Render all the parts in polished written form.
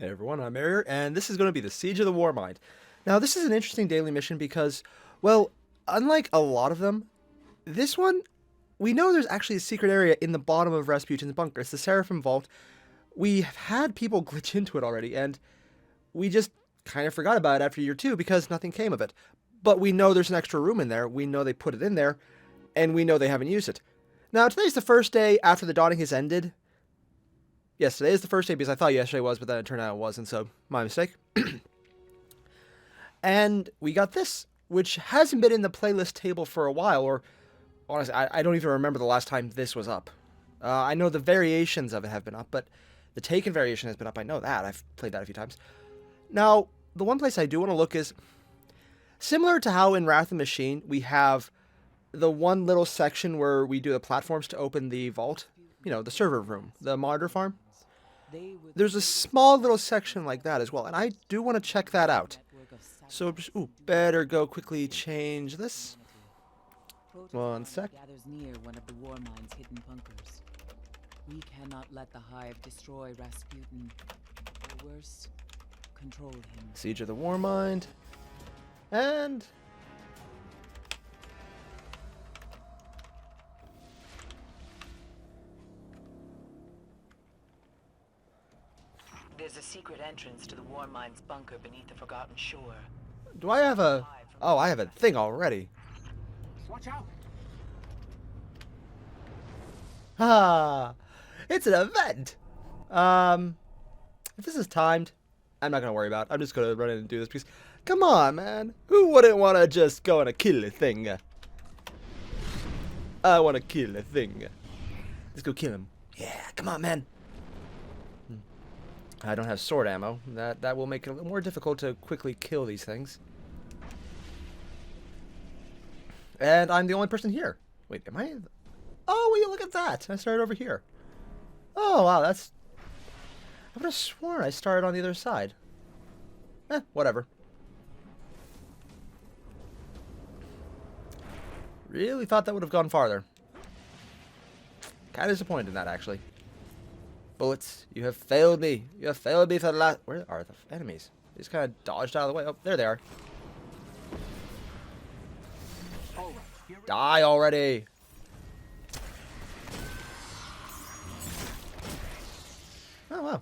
Hey everyone, I'm Arier, and this is going to be the Siege of the Warmind. Now, this is an interesting daily mission because, well, unlike a lot of them, this one, we know there's actually a secret area in the bottom of Rasputin's bunker. It's the Seraphim Vault. We have had people glitch into it already, and we just kind of forgot about it after year 2 because nothing came of it. But we know there's an extra room in there, we know they put it in there, and we know they haven't used it. Now, today's the first day after the dawning has ended. Yes, today is the first day because I thought yesterday was, but then it turned out it wasn't, so my mistake. And we got this, which hasn't been in the playlist table for a while, or honestly, I don't even remember the last time this was up. I know the variations of it have been up, but the Taken variation has been up. I know that. I've played that a few times. Now, the one place I do want to look is similar to how in Wrath of the Machine we have the one little section where we do the platforms to open the vault. You know, the server room, the monitor farm. There's a small little section like that as well, and I do want to check that out. So, better go quickly change this. One sec. Gathers near one of the Warmind's hidden bunkers. We cannot let the Hive destroy Rasputin, or worse, control him. Siege of the Warmind. And There's a secret entrance to the Warmind's bunker beneath the Forgotten Shore. do I have a... Oh, I have a thing already. Watch out! Ah, it's an event. If this is timed, I'm not gonna worry about it. I'm just gonna run in and do this because, come on, man. Who wouldn't want to just go and kill a thing? I want to kill a thing. Let's go kill him. Yeah, come on, man. I don't have sword ammo. That will make it a little more difficult to quickly kill these things. And I'm the only person here. Wait, am I? Oh, will you look at that? I started over here. Oh, wow, that's... I would have sworn I started on the other side. Whatever. Really thought that would have gone farther. Kind of disappointed in that, actually. Bullets, you have failed me. You have failed me for the last... Where are the enemies? They just kind of dodged out of the way. Oh, there they are. Die already. Oh, wow.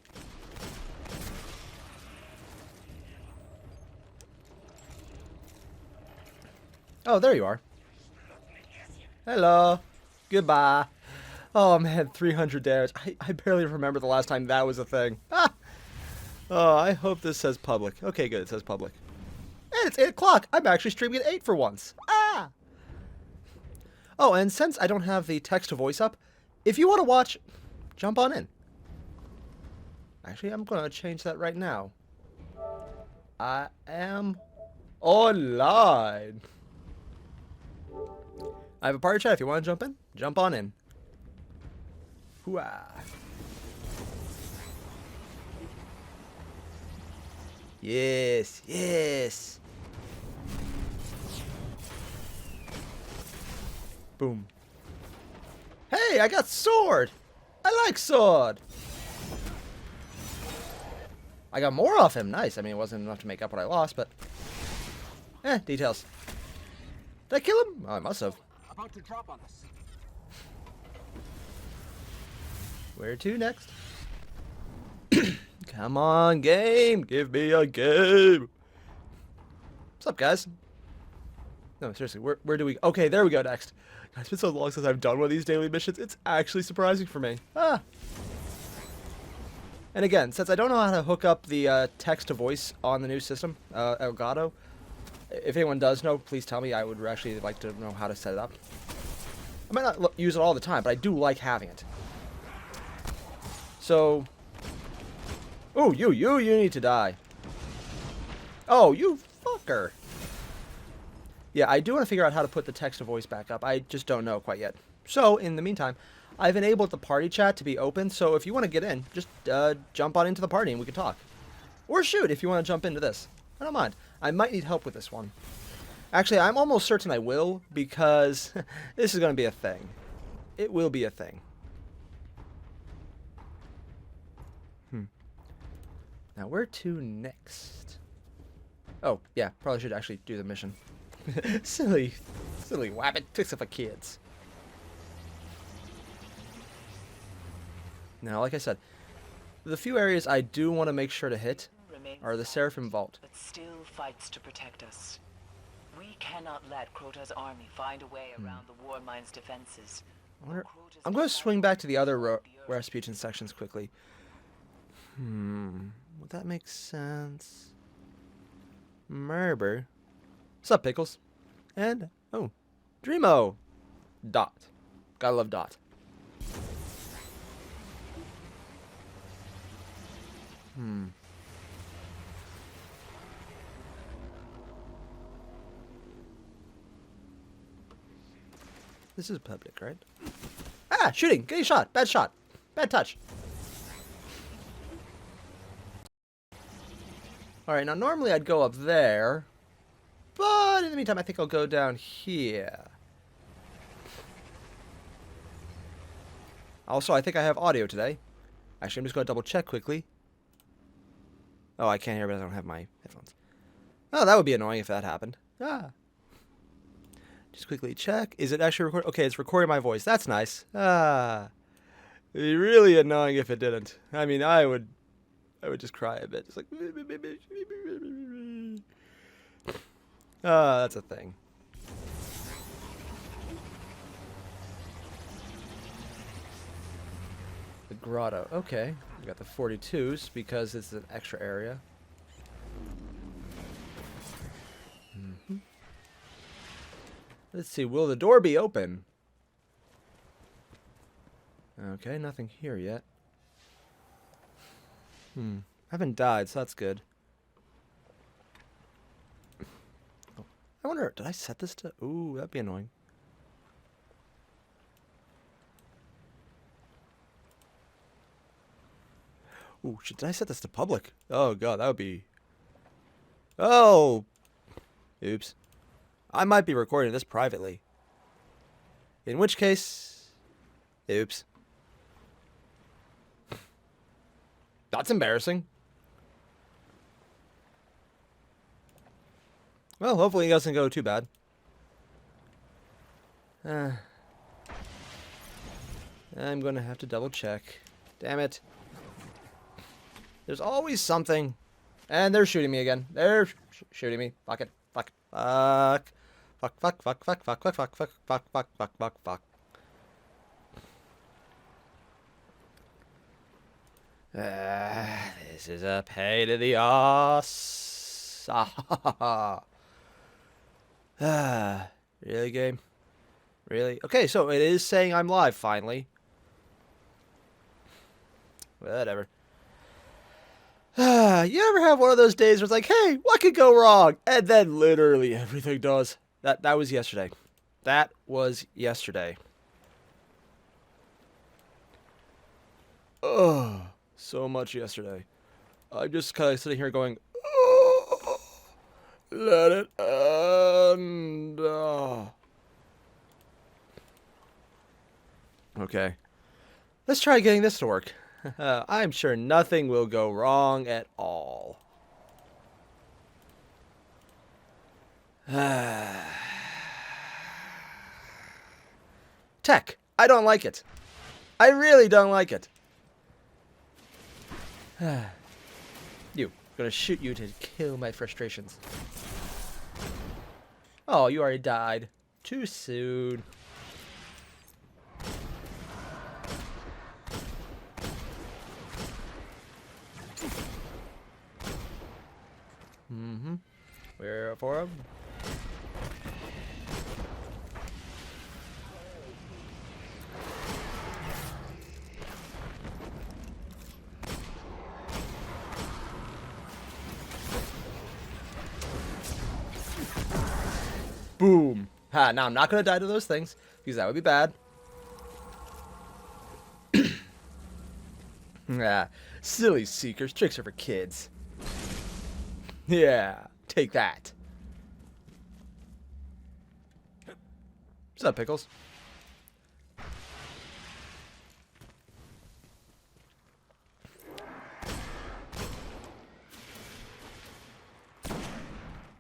Oh, there you are. Hello. Goodbye. Oh, man, 300 damage. I barely remember the last time that was a thing. Ah! Oh, I hope this says public. Okay, good, it says public. And it's 8 o'clock. I'm actually streaming at 8 for once. Ah! Oh, and since I don't have the text-to-voice up, if you want to watch, jump on in. Actually, I'm going to change that right now. I am online. I have a party chat. If you want to jump in, jump on in. Hooah. Yes, yes. Boom. Hey, I got sword. I like sword. I got more off him. Nice. I mean, it wasn't enough to make up what I lost, but... details. Did I kill him? Oh, I must have. About to drop on us. Where to next? Come on, game. Give me a game. What's up, guys? No, seriously, where do we... Okay, there we go next. God, it's been so long since I've done one of these daily missions. It's actually surprising for me. Ah. And again, since I don't know how to hook up the text-to-voice on the new system, Elgato, if anyone does know, please tell me. I would actually like to know how to set it up. I might not use it all the time, but I do like having it. So... Oh, you need to die. Oh, you fucker. Yeah, I do want to figure out how to put the text-to-voice back up. I just don't know quite yet. So, in the meantime, I've enabled the party chat to be open, so if you want to get in, just jump on into the party and we can talk. Or shoot, if you want to jump into this. I don't mind. I might need help with this one. Actually, I'm almost certain I will, because this is going to be a thing. It will be a thing. Now, where to next? Oh, yeah, probably should actually do the mission. Silly wabbit tricks for kids. Now, like I said, the few areas I do want to make sure to hit Remains are the silent, Seraphim Vault. but still fights to protect us. We cannot let Crota's army find a way around the Warmind's defenses. I wonder, Crota's I'm going to defense swing back to the other beyond the earth. Rasputin sections quickly. Would that make sense? Merber. What's up, Pickles? And, oh, Dreamo. Dot. Gotta love Dot. This is public, right? Ah, shooting! Getting shot! Bad shot! Bad touch! Alright, now normally I'd go up there. But in the meantime, I think I'll go down here. Also, I think I have audio today. Actually, I'm just going to double check quickly. Oh, I can't hear, but I don't have my headphones. Oh, that would be annoying if that happened. Ah. Just quickly check. Is it actually recording? Okay, it's recording my voice. That's nice. Ah. It'd be really annoying if it didn't. I mean, I would just cry a bit. Just like... that's a thing. The grotto. Okay. We got the 42s because it's an extra area. Let's see. Will the door be open? Okay, nothing here yet. I haven't died, so that's good. Oh, I wonder, did I set this to... Ooh, that'd be annoying. Ooh, shit, did I set this to public? Oh, God, that would be... Oh! Oops. I might be recording this privately. In which case... Oops. That's embarrassing. Well, hopefully it doesn't go too bad. I'm going to have to double check. Damn it. There's always something. And they're shooting me again. They're shooting me. Fuck it. Fuck. Fuck. Fuck, fuck, fuck, fuck, fuck, fuck, fuck, fuck, fuck, fuck, fuck, fuck, fuck. This is a pain in the ass. Really, game? Really? Okay, so it is saying I'm live, finally. Whatever. You ever have one of those days where it's like, hey, what could go wrong? And then literally everything does. That was yesterday. That was yesterday. Oh, so much yesterday. I'm just kind of sitting here going, oh, let it end. Oh. Okay. Let's try getting this to work. I'm sure nothing will go wrong at all. Tech. I don't like it. I really don't like it. You. I'm gonna shoot you to kill my frustrations. Oh, you already died. Too soon. Where for him? Boom. Ha, now I'm not going to die to those things, because that would be bad. Ah, silly seekers. Tricks are for kids. Yeah, take that. What's up, Pickles?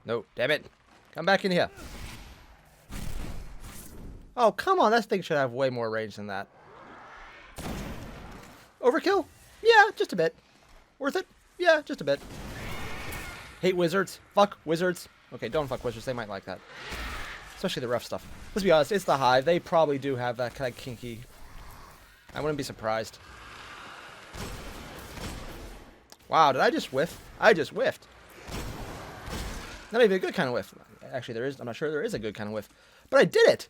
No, damn it. Come back in here. Oh, come on. That thing should have way more range than that. Overkill? Yeah, just a bit. Worth it? Yeah, just a bit. Hate wizards. Fuck wizards. Okay, don't fuck wizards. They might like that. Especially the rough stuff. Let's be honest, it's the Hive. They probably do have that kind of kinky. I wouldn't be surprised. Wow, did I just whiff? I just whiffed. Not even a good kind of whiff. Actually, there is. I'm not sure there is a good kind of whiff. But I did it!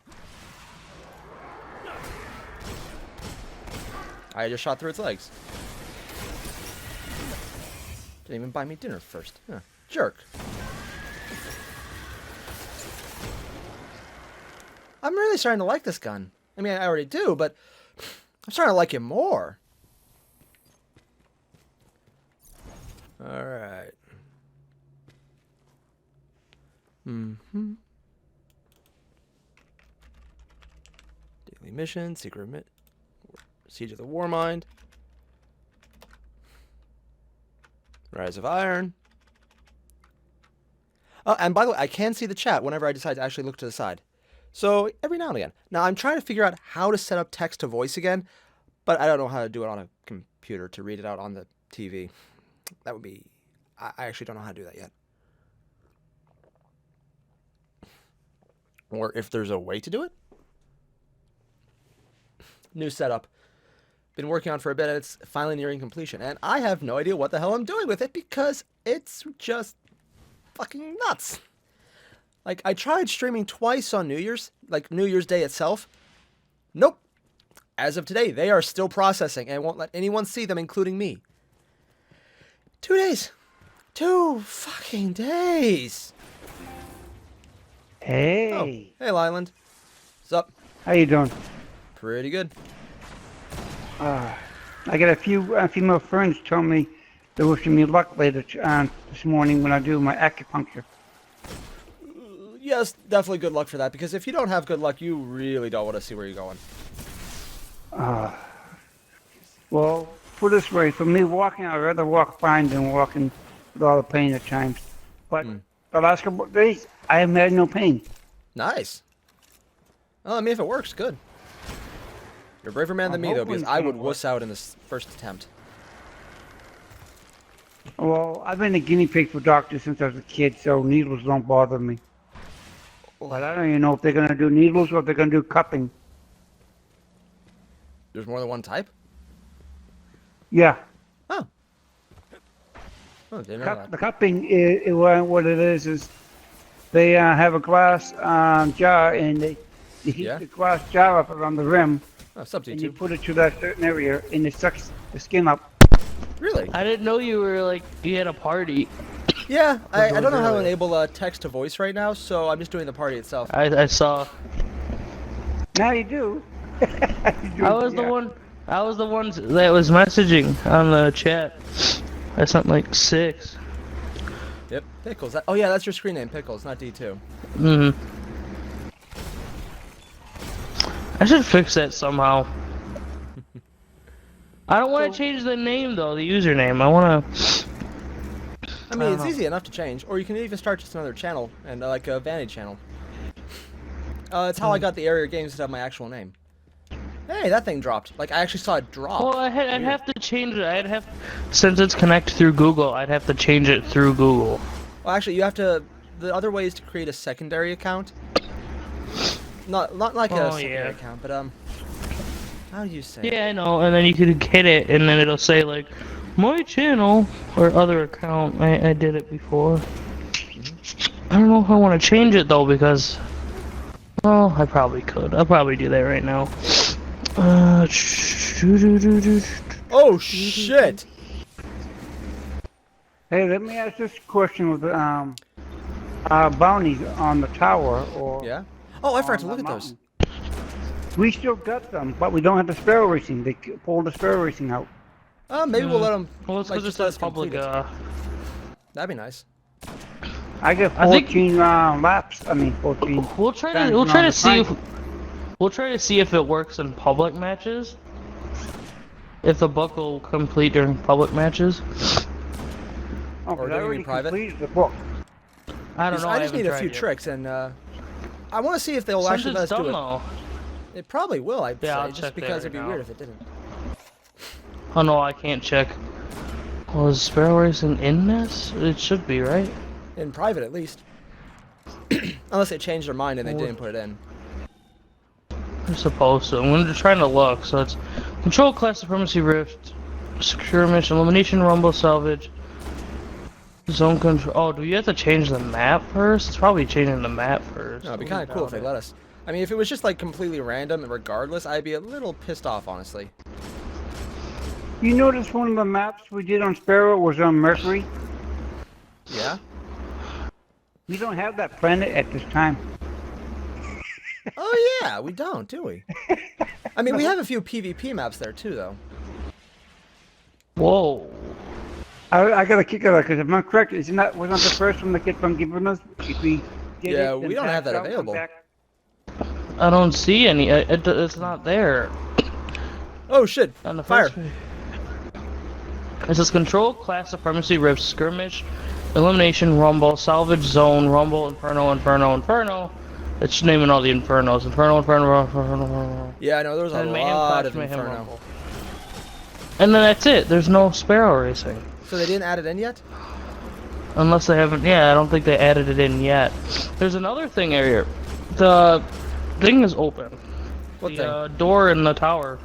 I just shot through its legs. Didn't even buy me dinner first. Huh. Jerk. I'm really starting to like this gun. I mean, I already do, but I'm starting to like it more. Alright. Mm-hmm. Daily mission, secret Siege of the Warmind. Rise of Iron. Oh, and by the way, I can see the chat whenever I decide to actually look to the side. So, every now and again. Now, I'm trying to figure out how to set up text to voice again, but I don't know how to do it on a computer to read it out on the TV. That would be... I actually don't know how to do that yet. Or if there's a way to do it. New setup. Been working on for a bit, and it's finally nearing completion. And I have no idea what the hell I'm doing with it because it's just fucking nuts. Like, I tried streaming twice on New Year's, like New Year's Day itself. Nope. As of today, they are still processing and won't let anyone see them, including me. 2 days. 2 fucking days. Hey. Oh, hey, Lyland. What's up? How you doing? Pretty good. I got a few female friends telling me they're wishing me luck later this morning when I do my acupuncture. Yes, definitely good luck for that, because if you don't have good luck, you really don't want to see where you're going. Well, put it this way, for me walking, I'd rather walk fine than walking with all the pain at times. But the last couple of days, I haven't had no pain. Nice. Well, I mean, if it works, good. You're a braver man than me, though, because I would wuss out in this first attempt. Well, I've been a guinea pig for doctors since I was a kid, so needles don't bother me. But I don't even know if they're going to do needles or if they're going to do cupping. There's more than one type? Yeah. Oh. Oh, didn't know that. The cupping, what it is they have a glass jar and they heat the glass jar up around the rim. Oh, substitute. And you put it to that certain area and it sucks the skin up. Really? I didn't know you were like, you had a party. Yeah, I don't know how to enable text to voice right now, so I'm just doing the party itself. I saw. Now you do. I was the one that was messaging on the chat. I sent like 6. Yep, Pickles. Oh yeah, that's your screen name, Pickles, not D2. Mm-hmm. I should fix that somehow. I don't want to change the name though, the username. I want to... I mean, it's easy enough to change, or you can even start just another channel, and like a vanity channel. It's how I got the Area Games to have my actual name. Hey, that thing dropped. Like, I actually saw it drop. Well, I'd have to change it. Since it's connected through Google, I'd have to change it through Google. Well, actually, you have to... The other way is to create a secondary account. Not like a secondary account, but, how do you say it? Yeah, I know, and then you could hit it, and then it'll say, like, my channel, or other account. I did it before. I don't know if I want to change it, though, because... Well, I probably could. I'll probably do that right now. Oh, shit! Hey, let me ask this question with bounties on the tower, or... Yeah? Oh, I forgot to look at those. We still got them, but we don't have the sparrow racing. They pulled the sparrow racing out. Maybe we'll let them... Well, it's because it's a public, That'd be nice. I get 14 laps. I mean, 14. We'll try to see if it works in public matches. If the book will complete during public matches. Oh, Or I do you already mean private? completed the book. I don't know. I just need a few tried yet. tricks, and I want to see if they'll Since actually let it's us do done, it. though. It probably will, I'd Yeah, say, I'll just check that because right it'd be now. weird if it didn't. Oh no, I can't check. Was Sparrow Racing in this? It should be, right? In private, at least. Unless they changed their mind and they Well, didn't put it in. I'm supposed to. I'm just trying to look. So it's Control, Class Supremacy, Rift, Skirmish, Elimination, Rumble, Salvage, Zone Control. Oh, do you have to change the map first? It's probably changing the map first. No, it'd be kind of cool if they let us. I mean, if it was just like completely random and regardless, I'd be a little pissed off, honestly. You notice one of the maps we did on Sparrow was on Mercury? Yeah? We don't have that planet at this time. Oh yeah, we don't, do we? I mean, we have a few PvP maps there too, though. Whoa. I got a kick out of that because if I'm correct, wasn't that the first one that kept on giving us? If we did Yeah, it, we then don't have back that out, come available. back. I don't see any. It's not there. Oh shit! On the Fire! first page. It says Control, Class Supremacy, Rift, Skirmish, Elimination, Rumble, Salvage, Zone, Rumble, Inferno, Inferno, Inferno. It's naming all the Infernos. Inferno, Inferno, Inferno. Yeah, I know, there's a And Mayhem, lot Clash, of Mayhem, Inferno. Rumble. And then that's it. There's no Sparrow Racing. So they didn't add it in yet? Unless they haven't. Yeah, I don't think they added it in yet. There's another thing here. The thing is open. What The thing? door in the tower.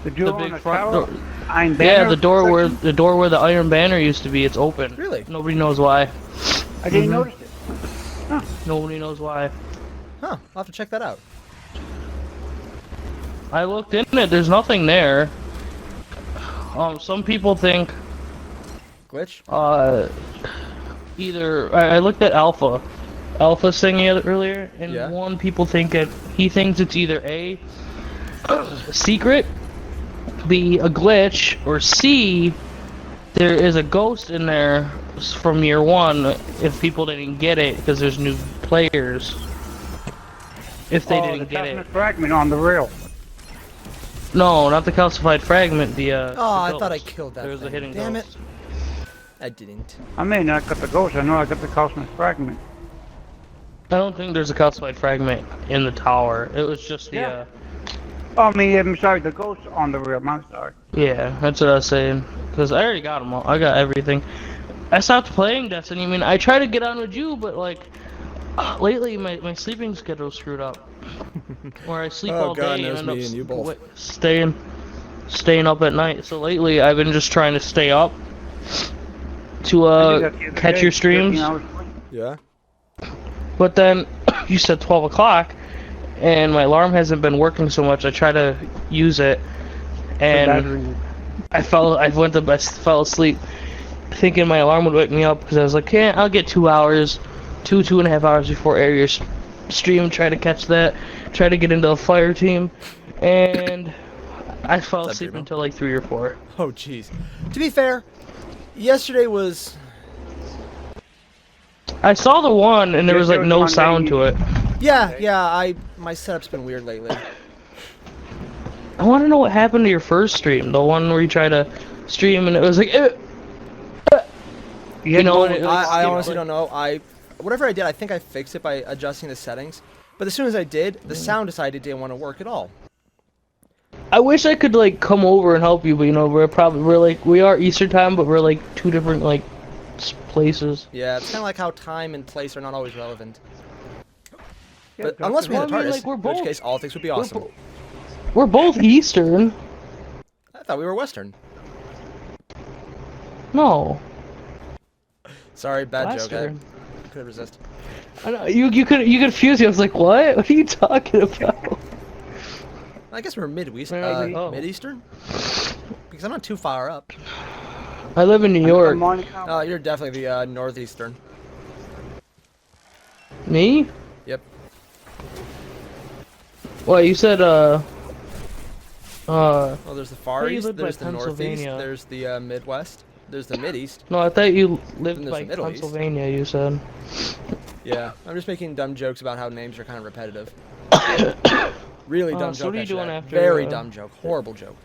The door big on the front tower? door. Iron Yeah, Banner the door where the Iron Banner used to be. It's open. Really? Nobody knows why. I didn't notice it. Nobody knows why. Huh, I'll have to check that out. I looked in it. There's nothing there. Some people think Glitch? either I looked at Alpha thingy earlier, and Yeah. one people think he thinks it's either A, secret, B, a glitch, or C, there is a ghost in there from year one if people didn't get it because there's new players. If they the didn't get it. toughness fragment on the rail. No, not the calcified fragment, the Oh, the I ghost. thought I killed that There's a thing. hidden Damn ghost. it. I didn't. I may not got the ghost. I know I got the toughness fragment. I don't think there's a calcified fragment in the tower. It was just the, Yeah. Oh, I mean, I'm sorry, the ghost on the rail. I'm sorry. yeah, that's what I was saying. Because I already got them all. I got everything. I stopped playing Destiny. I mean, I try to get on with you, but like, lately my sleeping schedule's screwed up. Where I sleep Oh, all God day knows and me end and you up both. staying up at night. So lately I've been just trying to stay up to I did that the other catch day, your 13 streams. hours sleep. Yeah? But then you said 12 o'clock, and my alarm hasn't been working so much. I try to use it, and I fell asleep, thinking my alarm would wake me up because I was like, "Yeah, I'll get 2 hours, 2.5 hours before air your stream. Try to catch that. Try to get into the fire team," and I fell What's up, asleep Primo? until like 3 or 4. Oh, jeez. To be fair, yesterday was... I saw the one, and there was like Yesterday was no Monday. sound to it. Yeah, my setup's been weird lately. I want to know what happened to your first stream, the one where you tried to stream and it was like, you know, and it, like, I skipped, honestly like- don't know. Whatever I did, I think I fixed it by adjusting the settings. But as soon as I did, the sound decided it didn't want to work at all. I wish I could like come over and help you, but you know, we are Eastern time, but we're like two different like places. Yeah, it's kind of like how time and place are not always relevant. Yeah, But unless we had a Well, I mean, TARDIS, like, we're in which both- case all things would be awesome. We're both Eastern. I thought we were Western. No. Sorry, bad joke. Western. I couldn't resist. I know, you confused me. I was like, what? What are you talking about? I guess we're Maybe. Oh. Mid-Eastern? Because I'm not too far up. I live in New York. Oh, you're definitely the Northeastern. Me? Yep. Well, you said Well, there's the Far thought you East, lived by there's the Northeast, Pennsylvania. there's the Midwest, there's the Mideast. no, I thought you Then lived there's by the Middle East. Pennsylvania. You said. Yeah, I'm just making dumb jokes about how names are kind of repetitive. Really dumb So joke. what are you I should doing add. after, Very dumb joke. Horrible joke.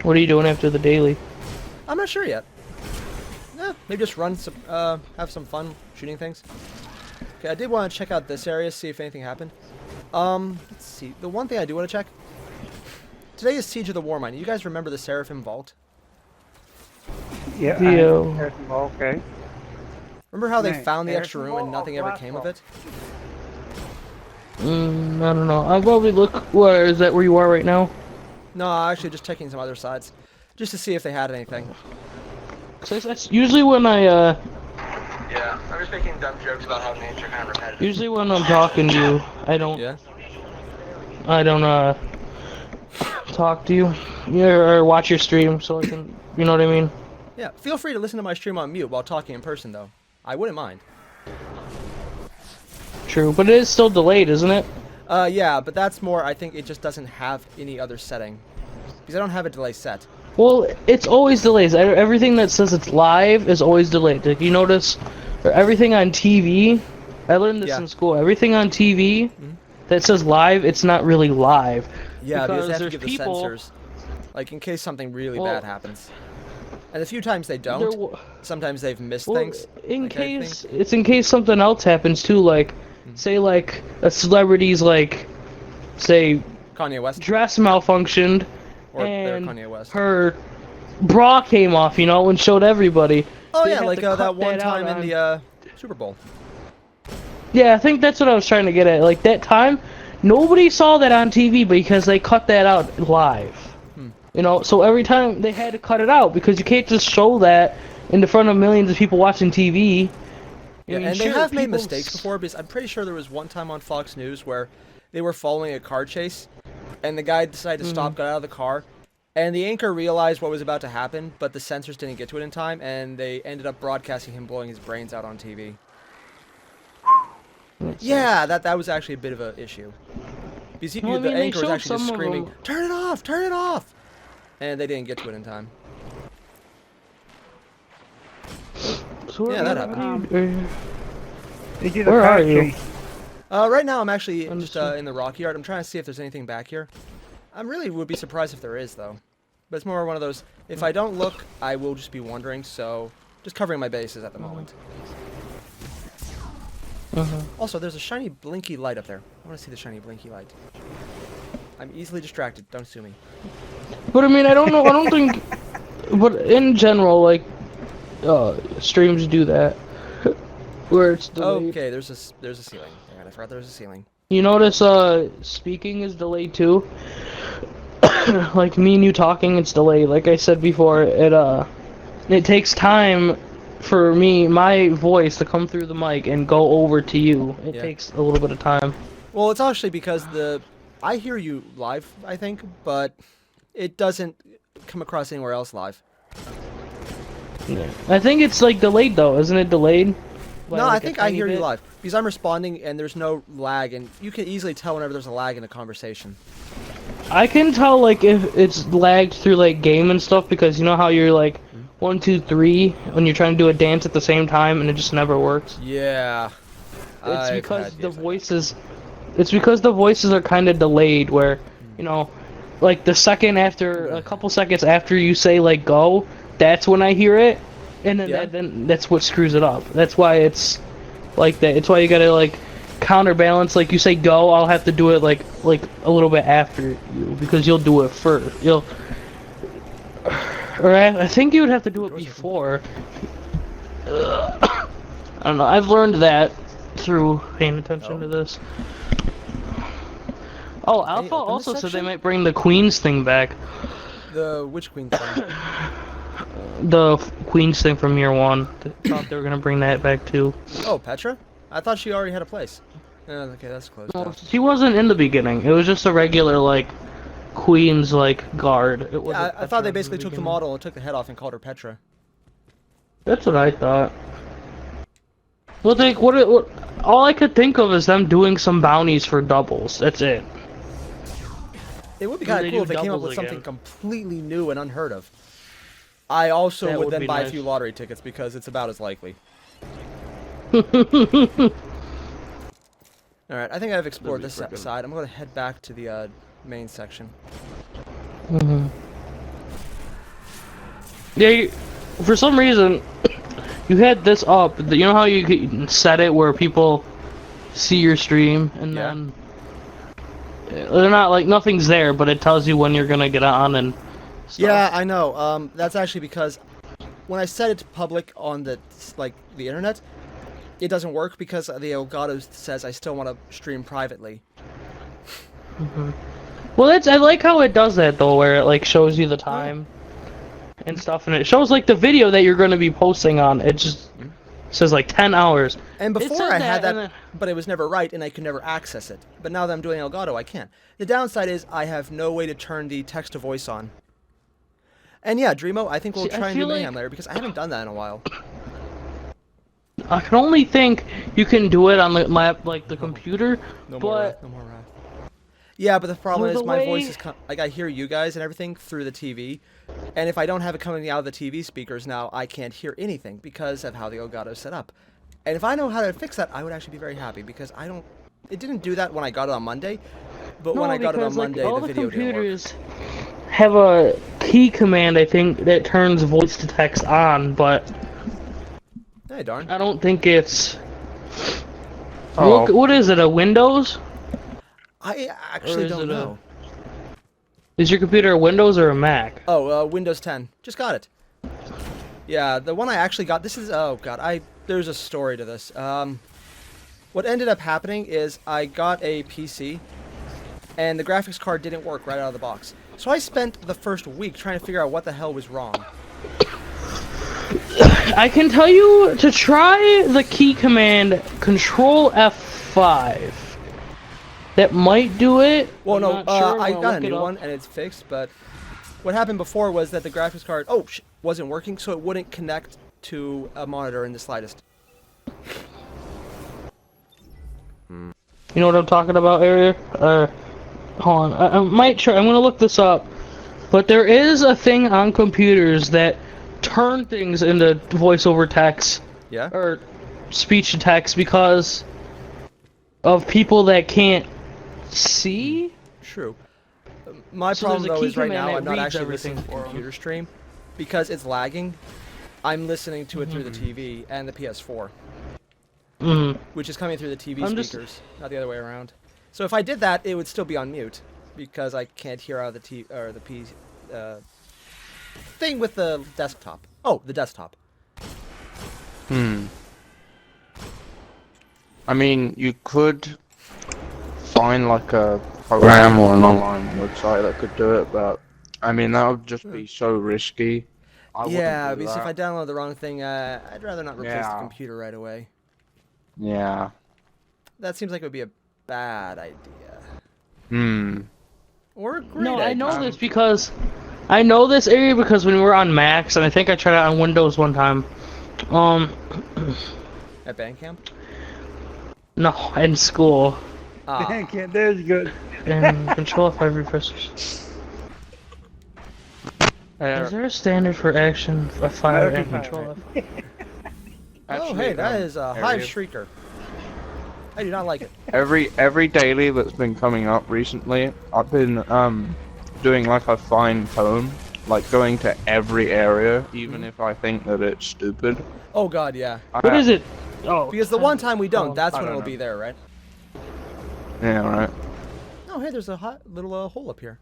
What are you doing after the daily? I'm not sure yet. maybe just run some, have some fun shooting things. Okay, I did want to check out this area, see if anything happened. Let's see. The one thing I do want to check. Today is Siege of the Warmind. You guys remember the Seraphim Vault? Yeah. Okay. Remember how they Right. found the There's extra the room and wall nothing of ever came of it? I don't know. I'll probably look. Where is that? Where you are right now? No, actually just checking some other sides. Just to see if they had anything. 'Cause that's usually when I Yeah, I'm just making dumb jokes about how nature kind of repetitive. usually when I'm talking to you, I don't Yeah? talk to you. Yeah, or watch your stream so I can, you know what I mean? Yeah, feel free to listen to my stream on mute while talking in person, though. I wouldn't mind. True, but it is still delayed, isn't it? Yeah, but that's more, I think it just doesn't have any other setting. Because I don't have a delay set. Well, it's always delays. Everything that says it's live is always delayed. Like, you notice, or everything on TV, I learned this Yeah. in school, everything on TV that says live, it's not really live. Yeah, because they have to there's give the people, sensors. Like, in case something really Well, bad happens. And the few times they there don't, w- sometimes they've missed well, things. in like, I think. case, it's in case something else happens too, like, say like, a celebrity's like, say, Kanye West. dress malfunctioned, Or they're and Kanye West. her bra came off, you know, and showed everybody. Oh They yeah, have like to cut that one that out time in on- the Super Bowl. Yeah, I think that's what I was trying to get at. Like, that time, nobody saw that on TV because they cut that out live. You know, so every time they had to cut it out because you can't just show that in the front of millions of people watching TV. Yeah, I mean, and they sure, have made people mistakes before, because I'm pretty sure there was one time on Fox News where they were following a car chase, and the guy decided to stop, got out of the car, and the anchor realized what was about to happen, but the censors didn't get to it in time, and they ended up broadcasting him blowing his brains out on TV. Yeah, that was actually a bit of an issue. Because Well, I the mean, they anchor was showed actually just some of screaming, them. "Turn it off! Turn it off!" And they didn't get to it in time. So Yeah, that happened. They did a Where are car you? chase. Right now I'm actually just Understood. in the Rocky Yard. I'm trying to see if there's anything back here. I really would be surprised if there is, though. But it's more one of those, if I don't look, I will just be wondering, so just covering my bases at the moment. Also, there's a shiny blinky light up there. I want to see the shiny blinky light. I'm easily distracted. Don't sue me. But I mean, I don't know. I don't think. But in general, like, streams do that, where it's delayed. Okay, there's a ceiling. Alright, I forgot there was a ceiling. You notice, speaking is delayed too. Like me and you talking, it's delayed. Like I said before, it takes time for my voice to come through the mic and go over to you. It Yeah. takes a little bit of time. Well, it's actually because I hear you live, I think, but it doesn't come across anywhere else live. Yeah. I think it's like delayed though, isn't it delayed? By, No, like, I a think I tiny hear you bit? live because I'm responding and there's no lag, and you can easily tell whenever there's a lag in a conversation. I can tell like if it's lagged through like game and stuff because you know how you're like 1, 2, 3 when you're trying to do a dance at the same time and it just never works. Yeah. It's because the voices. It's because the voices are kind of delayed. Where, you know, like the second after, a couple seconds after you say like go, that's when I hear it, and then Yeah. then that's what screws it up. That's why it's like that. It's why you gotta like counterbalance. Like you say go, I'll have to do it like a little bit after you because you'll do it first. Or I think you would have to do it before. I don't know. I've learned that through paying attention to this. Oh, Alpha open this also said they section? might bring the Queen's thing back. The witch queen thing. The Queen's thing from year 1. They thought they were gonna bring that back too. Oh, Petra? I thought she already had a place. Okay, that's closed No, down. she wasn't in the beginning. It was just a regular like Queen's like guard. It Yeah, wasn't I thought Petra they in basically took the beginning. model and took the head off and called her Petra. That's what I thought. Well, like what? All I could think of is them doing some bounties for doubles. That's it. It would be When kind they of cool do if they came up doubles with something again. completely new and unheard of. I also That would would then be buy a nice. few lottery tickets because it's about as likely. Alright, I think I've explored this side. I'm going to head back to the main section. Yeah, for some reason, you had this up. You know how you can set it where people see your stream and Yeah. then they're not like nothing's there, but it tells you when you're gonna get on and stuff. Yeah, I know. That's actually because when I set it to public on the internet, it doesn't work because the Elgato says I still want to stream privately. Well, I like how it does that though, where it like shows you the time and stuff, and it shows like the video that you're gonna be posting on. It just says like 10 hours. And It before says I had that, that, and but it was never right, and I could never access it. But now that I'm doing Elgato, I can. The downside is I have no way to turn the text to voice on. And yeah, Dreamo, I think we'll See, I try and do feel like- Mayhem later because I haven't done that in a while. I can only think you can do it on the lap, like the computer, No more but wrath, no more wrath. Yeah, but the problem Well, is the my voice way- is like I hear you guys and everything through the TV, and if I don't have it coming out of the TV speakers now, I can't hear anything because of how the Elgato is set up. And if I know how to fix that, I would actually be very happy because I don't. It didn't do that when I got it on Monday, but when I got it on because, like, Monday, all the the video didn't work. computers have a key command, I think, that turns voice to text on, but Hey, darn. I don't think it's. Oh. What is it? A Windows? I actually is don't it a- know. Is your computer a Windows or a Mac? Oh, Windows 10. Just got it. Yeah, the one I actually got. This is. Oh God, there's a story to this. What ended up happening is I got a PC, and the graphics card didn't work right out of the box. So I spent the first week trying to figure out what the hell was wrong. I can tell you to try the key command Control F5. That might do it. Well, I'm no, not sure. I I'm gonna got a look it new up. one and it's fixed. But what happened before was that the graphics card wasn't working, so it wouldn't connect to a monitor in the slightest. You know what I'm talking about, Area? Hold on. I might try. I'm gonna look this up. But there is a thing on computers that turn things into voice over text Yeah. or speech to text because of people that can't see. True. My So there's problem a though key is right command now that I'm not reads actually everything listening to for 'em. computer stream because it's lagging. I'm listening to it through the Mm-hmm. TV and the PS4, Mm. which is coming through the TV I'm just- speakers, not the other way around. So if I did that, it would still be on mute because I can't hear out of the thing with the desktop. Oh, the desktop. I mean, you could find like a program or an online website that could do it, but I mean that would just be so risky. I wouldn't Yeah, do because if I that. download the wrong thing, I'd rather not replace the Yeah. computer right away. Yeah. That seems like it would be a bad idea. Or a great No, idea. I know this because I know this area because when we were on Macs, and I think I tried it on Windows one time. At band camp? No, in school. Ah. There's good. And Control F5 refreshers. Is there a standard for action F5 and Control F5? Oh, hey, that is a Hive area. Shrieker. I do not like it. Every daily that's been coming up recently, I've been doing like a fine tone, like going to every area, even if I think that it's stupid. Oh god, yeah. What is it? Oh, Because the one time we don't, Oh, that's I when don't it'll know. be there, right? Yeah, right. Oh, hey, there's a little hole up here.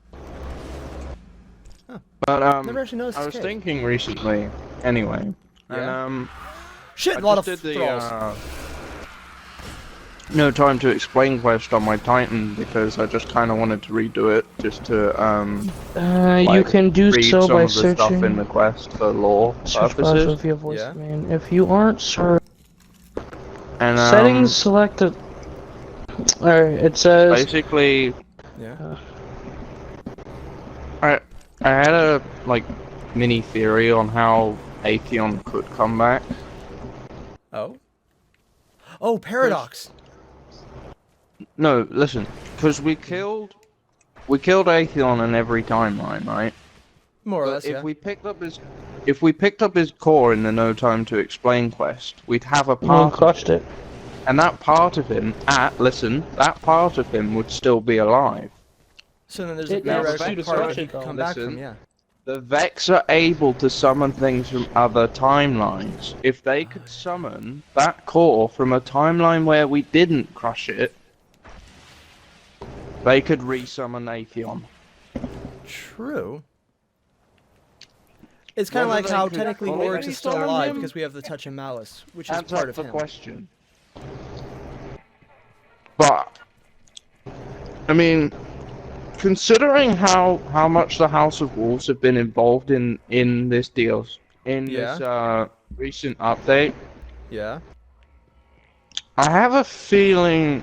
But Never actually noticed I this was cave. thinking recently, anyway, Yeah? and Shit, I a lot of just did thralls. no time to explain quest on my Titan because I just kind of wanted to redo it just to you like, can do read so some by of the stuff in searching the quest for lore search purposes. bars via voice Yeah. command. If you aren't sure, And settings selected. Alright, it says. basically, Yeah. I had a like mini theory on how Atheon could come back. Oh? Oh, Paradox. No, listen, because we killed Atheon in every timeline, right? More or But less, if yeah. we picked up his core in the No Time to Explain quest, we'd have a No, part, crushed it. and that part of him, that part of him would still be alive. So then there's It a asks theoretical you to part search that he it, could though. come back from, Listen. yeah. The Vex are able to summon things from other timelines. If they could summon that core from a timeline where we didn't crush it, they could resummon Atheon. True. It's kind of Whether like they how could technically fully Oryx is still resummon alive him? because we have the Touch of Malice, which is That's part up of for him. question. But, I mean, considering how much the House of Wolves have been involved in this deal, in this recent update, Yeah. I have a feeling.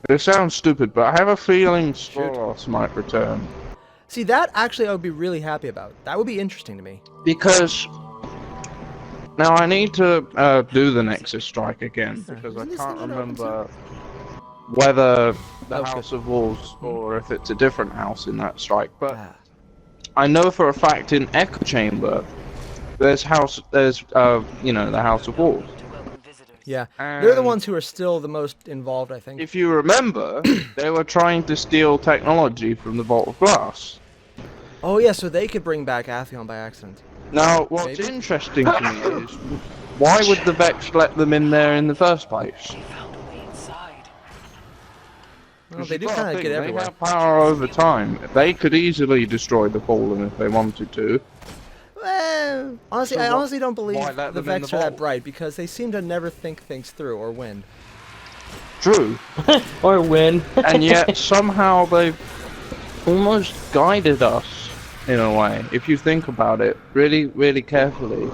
It sounds stupid, but I have a feeling Sporos might return. See, that actually I would be really happy about. That would be interesting to me. Because now I need to do the Nexus Strike again because I Isn't this can't thing open remember whether the Oh, House good. of Wolves or if it's a different house in that strike. But Ah. I know for a fact in Echo Chamber there's the House of Wolves. To welcome visitors. Yeah. They're the And ones who are still the most involved, I think. if you remember, they were trying to steal technology from the Vault of Glass. Oh, yeah, so they could bring back Atheon by accident. Now, what's Maybe. interesting to me is, why would the Vex let them in there in the first place? They found a way inside. Well, they do You've got to kind of think, get they everywhere. have power over time. They could easily destroy the Fallen if they wanted to. Well, honestly, So I what- honestly don't believe why let the them in Vex the are that vault? bright because they seem to never think things through or win. True. Or win. And yet, somehow they've almost guided us, in a way, if you think about it really, really carefully.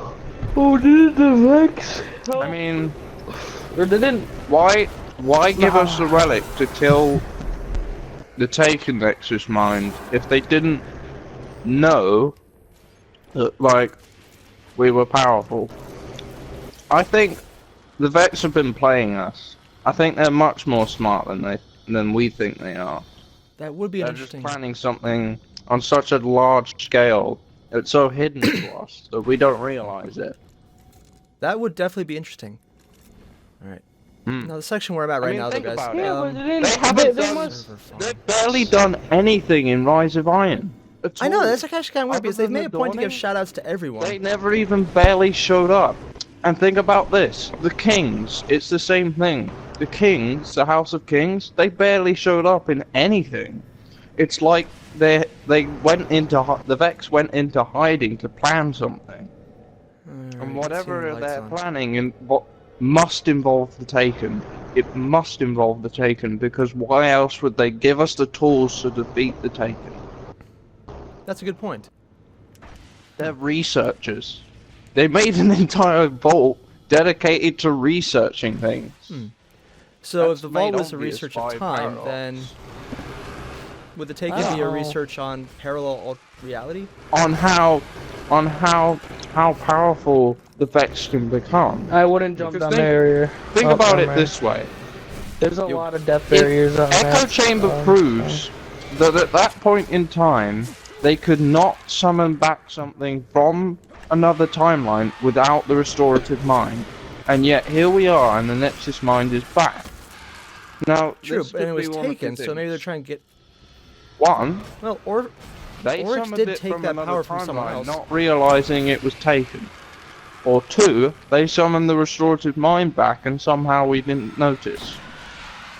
Oh, did the Vex? I mean, Or didn't? why give us a relic to kill the Taken Nexus Mind if they didn't know that, like, we were powerful? I think the Vex have been playing us. I think they're much more smart than we think they are. That would be They're interesting. just planning something on such a large scale. It's so hidden to us that we don't realize it. That would definitely be interesting. All right. Hmm. Now the section where I'm at right mean, now, though, think guys. about it. Yeah, but they They didn't. haven't They done- must. Server farm. They've barely done anything in Rise of Iron. at I know, all. that's actually kind of weird Other because they've than made a the point to give dawning, shout-outs to everyone. They never even barely showed up. And think about this. The Kings, it's the same thing. The Kings, the House of Kings, they barely showed up in anything. It's like the Vex went into hiding to plan something. Alright, And let's see whatever the lights they're on. planning and what must involve the Taken. It must involve the Taken because why else would they give us the tools to defeat the Taken? That's a good point. They're researchers. They made an entire vault dedicated to researching things. So That's if the vault made was a obvious research by of time, Paradox. then would the Taken be a Oh. research on parallel reality? On how powerful the Vex can become. I wouldn't jump Because down think- the area. Think up about down it there. this way. There's a You- lot of death If barriers on Echo that. Chamber proves that at that point in time, they could not summon back something from another timeline without the restorative mind. And yet here we are, and the Nexus mind is back. Now, True, this and could it was be one of two taken, so maybe they're things. trying to get... One, Well, or... they Oryx summoned did it take from that another power from someone timeline, else. not realizing it was taken. Or two, they summoned the restorative mind back, and somehow we didn't notice.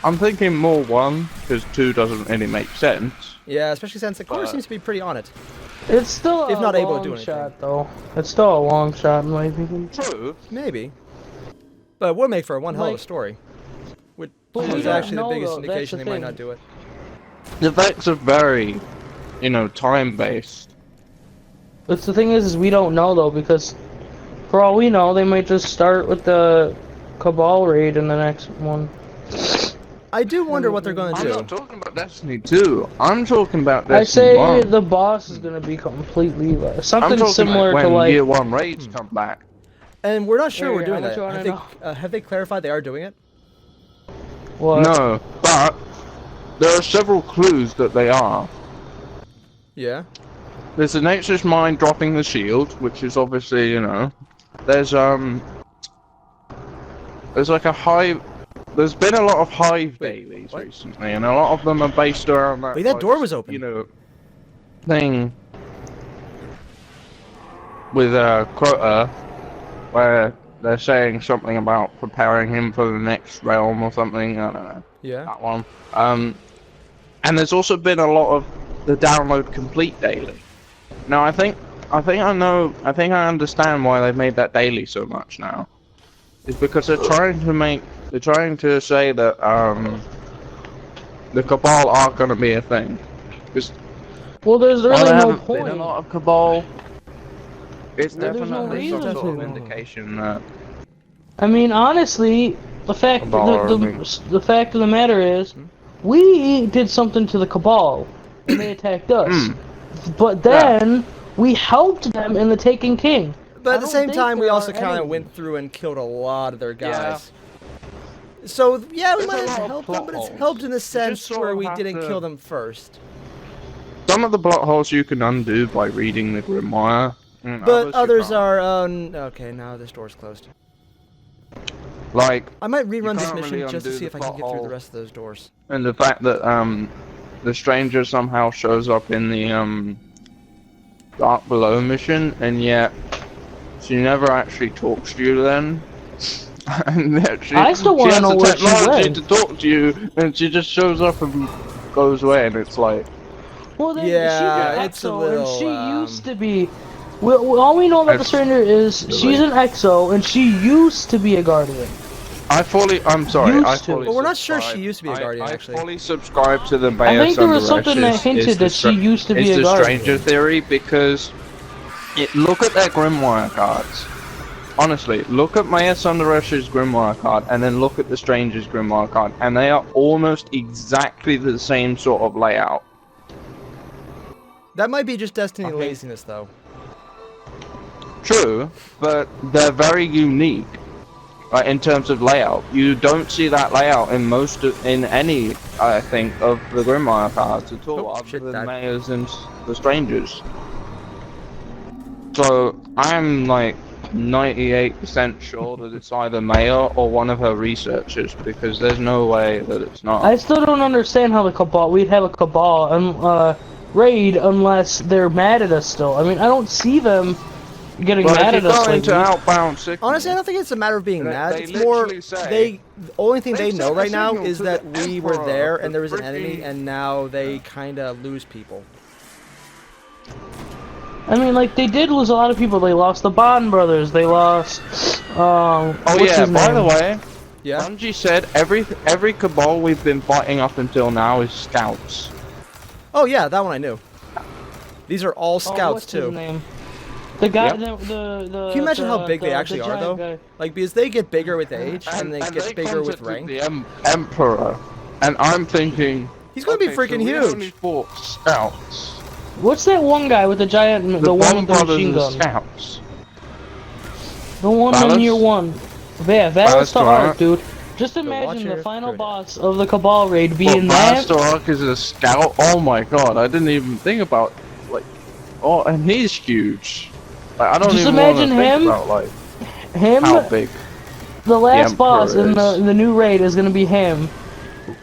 I'm thinking more one, because two doesn't really make sense. Yeah, especially since the core But- seems to be pretty on it. It's still If a not able to long do anything. shot, though. It's still a long shot, in my opinion. True. Maybe. But it would make for one hell of a Like- story. Which But we is don't actually the know, biggest though, that's indication the they might thing. not do it. The Vex are very, time-based. But the thing is we don't know, though, because for all we know, they might just start with the Cabal raid in the next one. I do wonder what they're going to I'm do. not talking about Destiny 2. I'm talking about I Destiny say 1. the boss is gonna be completely I'm something talking similar about to when like. Year 1 raids come back. And we're not sure Hey, we're doing how that. much you wanna Have they clarified they are doing it? What? No, but there are several clues that they are. Yeah. There's the Nexus Mind dropping the shield, which is obviously, There's like a hive. There's been a lot of hive Wait, dailies what? recently, and a lot of them are based around that. Wait, that door was open. Thing. with Crota, where they're saying something about preparing him for the next realm or something. I don't know. Yeah. That one. And there's also been a lot of the download complete daily. Now I think I understand why they've made that daily so much now. It's because they're trying to say that the Cabal are gonna be a thing. Well, there's While really there no haven't been a point. lot of Cabal, it's Well, there's no definitely some reason sort of to. indication that I mean, honestly, the fact Cabal are the fact of the matter is, we did something to the Cabal, and they attacked us. But then we helped them in the Taken King. But I at the don't same think time, we there also are kind of any. went through and killed a lot of their guys. So yeah, we There's might a have lot of helped them, plot but it's holes. helped in the just sense sort where of we have didn't to- kill them first. some of the plot holes you can undo by reading the Grimoire. and But you others can't. are, okay, now this door's closed. Like, I might rerun this can't mission really just to undo see the if I can plot get through hole. the rest of those doors. and the fact that the stranger somehow shows up in the Dark Below mission, and yet she never actually talks to you then. And that I still wanna know where she she has the technology went. to talk to you, and she just shows up and goes away, and it's like, Well, then Yeah, she's it's a an EXO, little, and she used to be. All we know about the That's stranger is she's an EXO, and she used to be a Guardian. I'm sorry, Used I to. fully But we're not sure she subscribe- used to be a Guardian, I actually. fully subscribe to the I think there was something that hinted is the that she used to be is a the Guardian. stranger theory, because look at their Grimoire cards. Honestly, look at Maya Sundaresh's Grimoire card, and then look at the Stranger's Grimoire card, and they are almost exactly the same sort of layout. That might be just Destiny Okay. laziness, though. True, but they're very unique. Like, in terms of layout, you don't see that layout in any, I think, of the Grimoire cards at all, Oh, other shit, than that- Maya's and the Strangers. So I'm like 98% sure that it's either Maya or one of her researchers, because there's no way that it's not. I still don't understand how we'd have a Cabal raid unless they're mad at us still. I mean, I don't see them getting But mad if at you us. go into lately. Outbound Signal, Honestly, I don't think it's a matter of being They- mad. they It's more literally say- the only thing they They've know sent a right now signal is to that the we were Emperor there of and the there was an enemy, freaking- and now they kind of lose people. I mean, like, they did lose a lot of people. They lost the Bond brothers. They lost, Oh what's yeah, his by name? the way, Yeah. Bungie said every Cabal we've been fighting up until now is scouts. Oh yeah, that one I knew. These are all Oh, scouts what's his too. name? The guy, Yep. the Can you imagine how big they actually are, though? Guy. Like, because they get bigger with age and they and get bigger with contacted rank. the Emperor, and I'm thinking He's gonna be okay, freaking so we huge. only fought scouts. What's that one guy with the giant, the one Bond with the brothers machine are gun? scouts. The one Valis? in year one. Yeah, Valis to Valis Ark, dude. Just watch imagine the your final credit. boss of the Cabal raid Well, being that. Master Ark is a scout. Oh my god, I didn't even think about like. Oh, and he's huge. Like, I don't Just even want to imagine think him- about like Him, how big. the last Emperor boss in is. the new raid is gonna be him.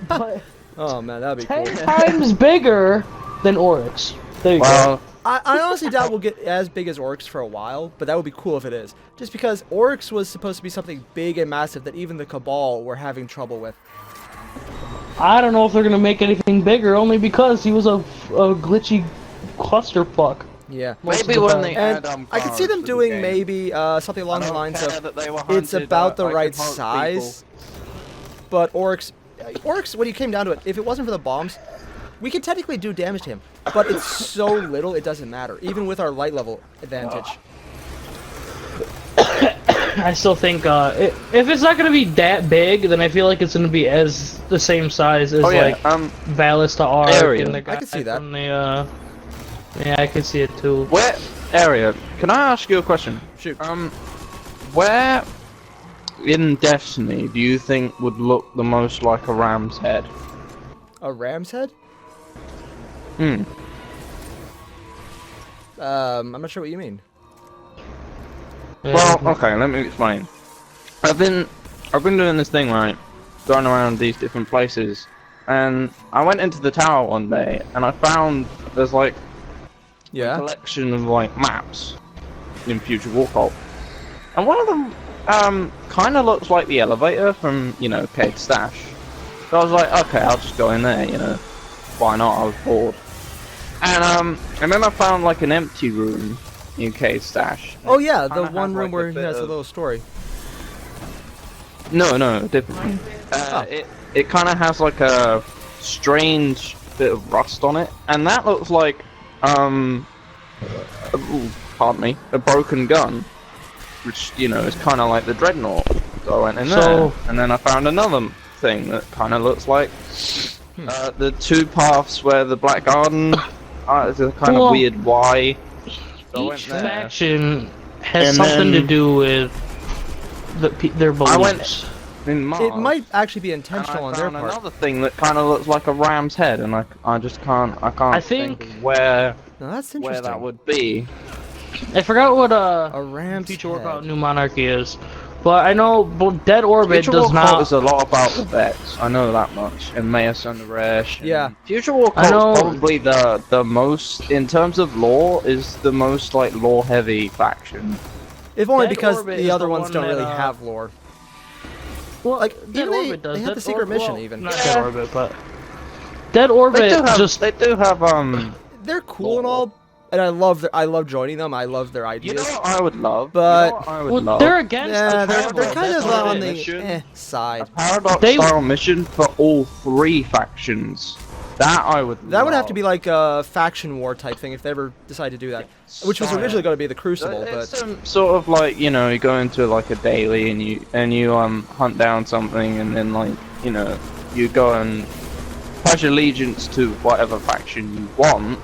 But Oh man, that'd be 10 cool. times bigger than Oryx. There you go. Well, I honestly doubt we'll get as big as Oryx for a while, but that would be cool if it is. Just because Oryx was supposed to be something big and massive that even the Cabal were having trouble with. I don't know if they're gonna make anything bigger, only because he was a glitchy clusterfuck. Yeah. most maybe of the when time. they And add I could see them cards to the doing game. maybe something along I the don't lines care of that they were it's hunted, about the I right could hunt size. But Oryx, when you came down to it, if it wasn't for the bombs, we could technically do damage to him. But it's so little, it doesn't matter, even with our light level advantage. I still think if it's not gonna be that big, then I feel like it's gonna be as the same size as Oh yeah, like Valis to Ark Area. and the guy I could see that. from the yeah, I can see it too. where area? Can I ask you a question? Shoot. Where in Destiny do you think would look the most like a ram's head? A ram's head? Hmm. I'm not sure what you mean. Well, okay, let me explain. I've been doing this thing, right, going around these different places, and I went into the tower one day, and I found there's like a Yeah. collection of like maps, in Future War Cult. And one of them kind of looks like the elevator from, you know, Cade Stash. So I was like, okay, I'll just go in there, you know. Why not? I was bored. And then I found like an empty room in Cade Stash. Oh yeah, the Kinda one has, room like, where a he bit has a of- little story. No, different. It kind of has like a strange bit of rust on it, and that looks like ooh, pardon me, a broken gun, which, you know, is kind of like the Dreadnought. So I went in there, and then I found another thing that kind of looks like the two paths where the Black Garden is a kind of weird Y. So I went Each there. faction has And something to then- do with their beliefs. I went in Mars. It might actually be and intentional I on their found part. another thing that kind of looks like a ram's head, and I just can't I think think- of where Now that's where interesting. that would be. I forgot what A ram's Future War head. Cult New Monarchy is, but I know Dead Orbit Future does War Cult not. is a lot about the vets. I know that much. And Maya Sundaresh. Yeah. Future War I Cult know- is probably the most, in terms of lore, is the most like lore heavy faction. If only Dead because Orbit the is other the ones one don't that, really have lore. Well, Like, Dead even Orbit does. they have Dead the secret mission well, even. Not Yeah. Dead Orbit, but Dead Orbit They do have They're cool and all, and I love joining them. I love their you ideas. know what I would love? But- you know what I would well, love? they're against Yeah, the they're Traveler. kind That's of what on it the is. mission. side. Paradox They- style mission for all three factions. That I would. That would have to love. be like a faction war type thing if they ever decide to do that. Which was Style. originally going to be the Crucible, It's but sort of like, you know, you go into like a daily and you hunt down something, and then, like, you know, you go and pledge allegiance to whatever faction you want.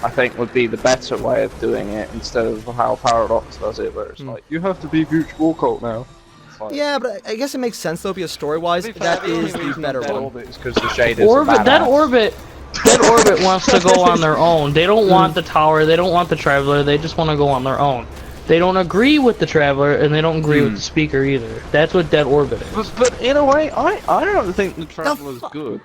I think would be the better way of doing it, instead of how Paradox does it, where it's like, you have to be Future War Cult now. It's like, yeah, but I guess it makes sense though, because story-wise, to be fair, that the only is the reason better Dead one. Orbit is because the Shaders Orbit, are Dead badass. Orbit, Dead Orbit wants to go on their own. They don't want the tower. They don't want the Traveler. They just want to go on their own. They don't agree with the Traveler, and they don't agree with the Speaker either. That's what Dead Orbit is. But in a way, I don't think the Traveler's good.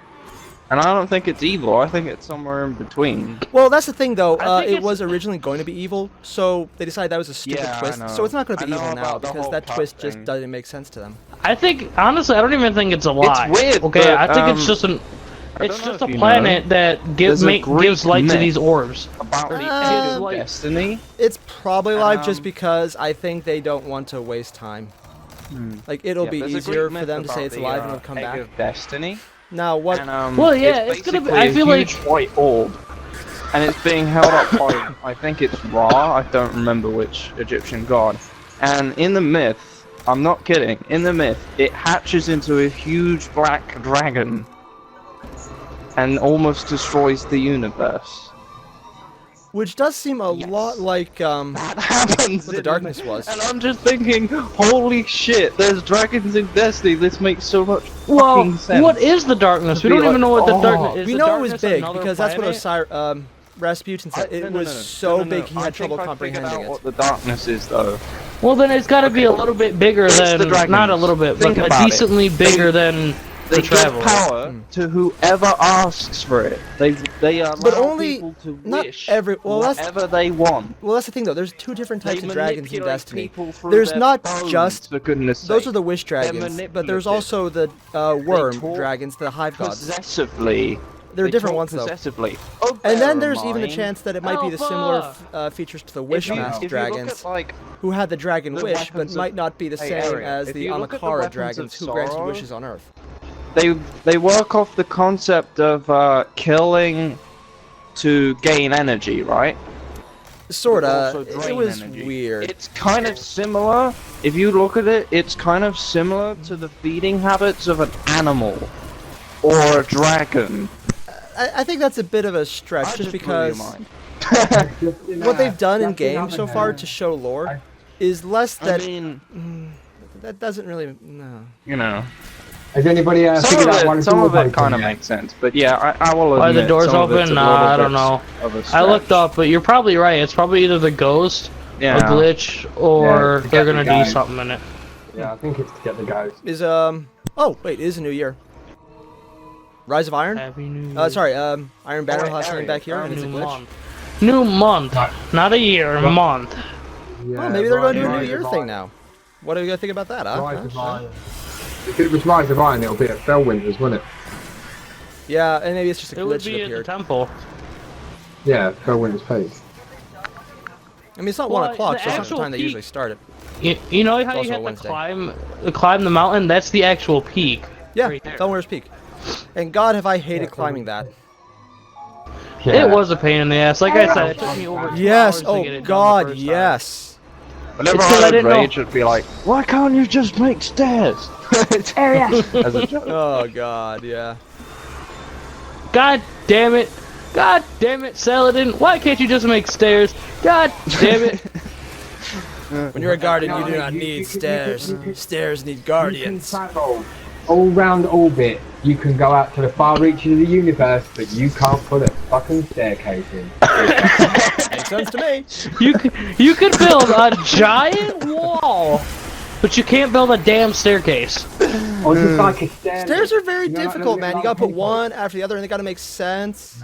And I don't think it's evil, I think it's somewhere in between. Well, that's the thing though. I think It it's- was originally going to be evil, so they decided that was a stupid Yeah, I twist. know. So it's not going to I be know evil now about the because whole that cut twist just thing. doesn't make sense to them. I think, honestly, I don't even think it's a lie. weird, Okay, but, I think it's just an. I It's don't know just if a you planet know, that there's a Greek gives light to myth these orbs. about the Uh, end of Destiny. It's probably live just Um, because I think they don't want to waste time. Like it'll Yeah, be there's a easier Greek for them myth to say about it's the, alive and it'll come egg back. of Destiny. Now what? And, Well, yeah, it's gonna be- basically I a feel like- huge white orb, and it's being held up by, I think it's Ra. I don't remember which Egyptian god. And in the myth, I'm not kidding. In the myth, it hatches into a huge black dragon, and almost destroys the universe. Which does seem a lot like That happens. what the in darkness was. And I'm just thinking, holy shit! There's dragons in Destiny. This makes so much Well, fucking sense. what is the darkness? We To be don't even like, know what the oh. darkness is. We the know it was darkness big another because that's what planet? Rasputin said. It was so big he I had trouble think I figured comprehending out it. what the darkness is, though. Well, then it's got to be a little bit bigger It's than the dragons. not a little bit, Think but about it. decently bigger than They the give Traveler. power to whoever asks for it. They allow But only- people to not wish every- well, that's- whatever they want. Well, that's the thing though. There's two different They types of dragons in manipulate Destiny. people through There's their not bones, just for goodness those sake. are the wish dragons, but there's manipulative. also the worm talk dragons, the hive gods. possessively. There are They different talk ones though. Possessively. And then bear there's in even the mind, chance that it might be the similar features to the if you- Wishmaster if you look dragons, at, like, who had the dragon the wish, but weapons of- might not be the Hey, same Ariel, as if the you look at the Amakara weapons dragons of who granted sorrow, wishes on Earth. they work off the concept of killing to gain energy, right? Sorta. also It drain was energy. weird. It's kind of similar. If you look at it, it's kind of similar to the feeding habits of an animal or a dragon. I think that's a bit of a stretch, I just blew your because mind. what they've done in game so far to show lore is less I that mean, that doesn't really no. you know, Has anybody figured out what to some do of with it kind of yet? makes sense. But yeah, I will Are admit the doors some of it's open? a Nah, little I don't bit know. of a I looked stretch. up, but you're probably right. It's probably either the ghost, Yeah. a glitch, or to they're get the gonna do guys. something in it. Yeah, I think it's to get the guys. Is oh wait, it is a new year. Rise of Iron? Happy New Year. Sorry, Iron Banner wait, has something Ariel, back here and it's a New glitch. month. New month. Not a year, a month. Yeah, Well, maybe they're going to do a New Rise Year of thing Iron. now. What do you think about that, huh? Rise of Huh? Iron. If it was Rise of Iron, it'll be at Fellwinters, wouldn't it? Yeah, and maybe it's just a It would glitch be that at the appeared. temple. Yeah, Fellwinters Peak. I mean, it's not Well, 1 o'clock, the so it's not the actual time they peak- usually start it. You know how also you a have to Wednesday. climb the mountain? That's the actual peak. Yeah, right there. Fellwinter's Peak. And God, have I hated climbing that. It was a pain in the ass. Like I said, it took me over 2 Yes, hours to oh get it done the God, first time. yes. Whenever It's 'cause I I would didn't know- rage, it'd be like, why can't you just make stairs? Area. As a joke. Oh God, yeah. God damn it! God damn it, Saladin! Why can't you just make stairs? God damn it! When you're a guardian, you do not need stairs. Stairs need You can guardians. travel all round orbit. You can go out to the far reaches of the universe, but you can't put a fucking staircase in. Makes sense to me. You could build a giant wall, but you can't build a damn staircase. Or just like a stair. Stairs are very You know, like difficult, the man. You little gotta put people. one after the other, and they gotta make sense.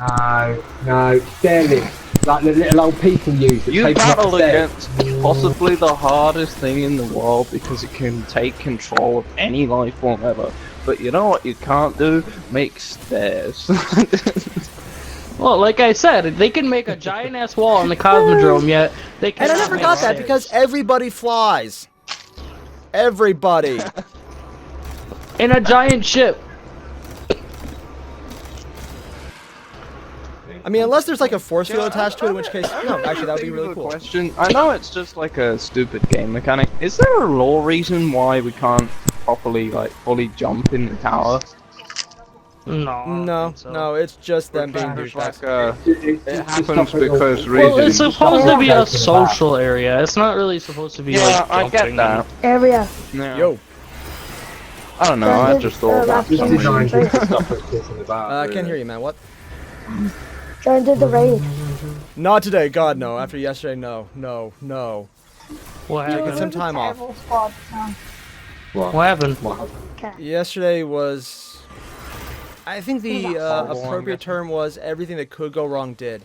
No, stair lifts. Like the little old people use. that You take them up battle the stairs. against possibly the hardest thing in the world because it can take control of any life form ever. But you know what you can't do? Make stairs. Well, like I said, they can make a giant ass wall in the Cosmodrome, yet they can. And I never got that because everybody flies. Everybody. in a giant ship. I mean, unless there's like a force field attached to it, in which case, no, actually that would be Think of really a cool. Question. I know it's just like a stupid game mechanic. Is there a law reason why we can't properly, like, fully jump in the tower? No. I don't No, think so. no, it's just them being It's douchebags. like, it It's happens just like because a- Well, it's reasons. supposed to be a Yeah. social area. It's not really supposed to be Yeah, like I jumping. get that. Area. Yeah. Yo, I don't know, I just thought that for Just some reason. designed just to stop us kissing about. I can't hear you, man. What? Join the raid. Not today. God, no. After yesterday, no, no, no. What Get happened? some time off. Terrible squad now. What happened? Yesterday was, I think the appropriate term was everything that could go wrong did.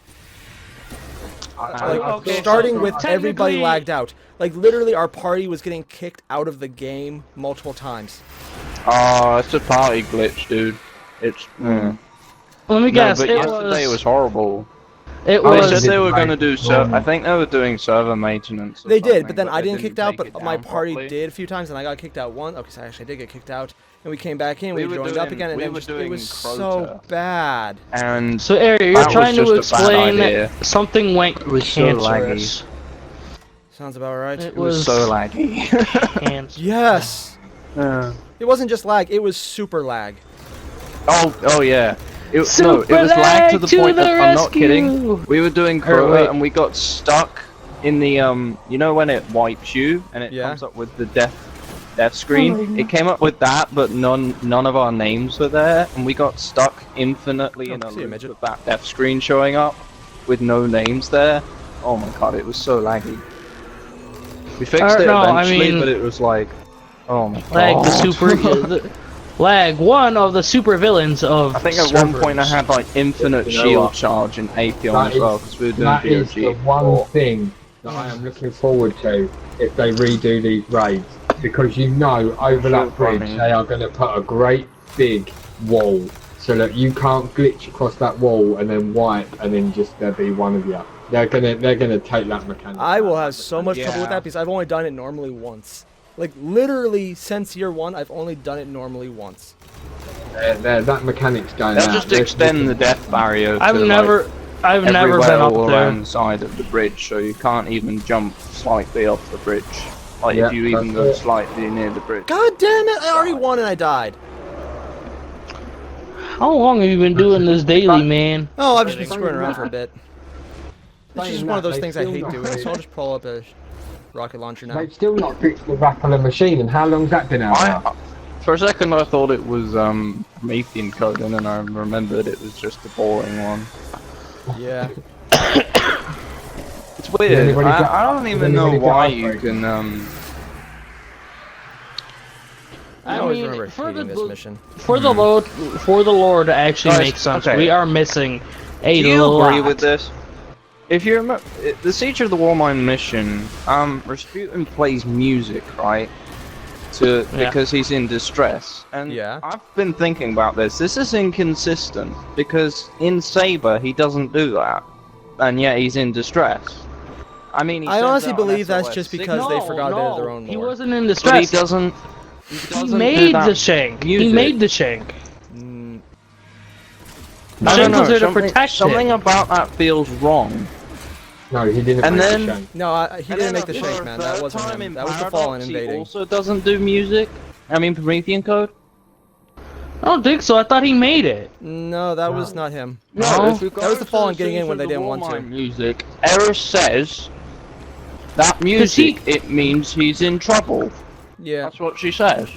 Like, Okay, starting so with everybody technically- lagged out. Like literally, our party was getting kicked out of the game multiple times. Oh, it's a party glitch, dude. It's. Let me No, guess. but it yesterday was horrible. It They was. said they were Like, gonna do I think they were doing server maintenance. or They did, something, but then I they didn't kicked out, take but it my down party properly. did a few times, and I got kicked out once. Okay, so I actually did get kicked out, and we came back in, We we were joined up doing- again, and we then were just, it doing was so Crota. bad. And So, Ari, you're That was trying to just a bad explain idea. that something went was so cancerous. Sounds about right. It it was so laggy. cancer. Yes! Yeah. It wasn't just lag, it was super lag. Oh yeah. It was Super lag to the lag point to that the I'm not kidding. rescue! We were doing Or Crota wait. and we got stuck in the you know when it wipes you and it Yeah. comes up with the death screen. It came up with that, but none of our names were there, and we got stuck infinitely in a see you, loop midget. with that death screen showing up with no names there. Oh my god, it was so laggy. We fixed it no, I eventually, mean- but it was like, oh my god. Lag the super. Lag, one of the super villains of. I think at one point I servers. had like infinite You know shield what? charge in Atheon That as well is- because we were doing That is the POG. one thing that I am looking forward to if they redo these raids, because you know over that bridge running. they are going to put a great big wall so that you can't glitch across that wall and then wipe and then just there be one of you. They're gonna take that mechanic. I will out. have so much trouble with Yeah. that because I've only done it normally once. Like, literally, since year one, I've only done it normally once. That mechanic's going They'll out. just They're- extend the death barrier I've to never been everywhere up all there. around the side of the bridge, so you can't even jump slightly off the bridge. Like Yeah, if you even that's go it. slightly near the bridge. God damn it! I already won and I died. How long have you been doing this daily, man? Oh, I've just been screwing around for a bit. It's Saying just one of that, those they thing I still hate not doing, so fixed- I'll just pull up a rocket launcher now. They've still not fixed the Rapala machine, and how long's that been out now? For a second I thought it was Promethean code, and then I remembered it was just a boring one. Yeah. It's weird. anybody got- I don't has even know anybody got why you upgrades? can I I always mean, remember for hating the this mission. for the lore to actually Guys, make sense, okay. we are missing a Do you lot. agree with this? if you remember, the Siege of the Warmind mission, Rasputin plays music, right? Because he's in distress. And Yeah. I've been thinking about this. This is inconsistent, because in Saber, he doesn't do that. And yet he's in distress. I mean, he I sends honestly out an believe that's SOS just because they forgot to edit their own He lore. wasn't in But distress. he doesn't He do made that the shank. He music. made the shank. Mm, The I don't shank was know, there to something, protect something it. about that feels wrong. No, he didn't And make then- the shank. no, he And didn't then make the for shank, a man. That third wasn't time him. in That was the Paradox, Fallen he invading. also doesn't do music. I mean, Promethean Code. I don't think so. I thought he made it. No, that was not him. No. if we That was go the to Fallen getting Siege in when of they the didn't want to. Warmind Music. Eris says that music. It means he's in trouble. Yeah. That's what she says.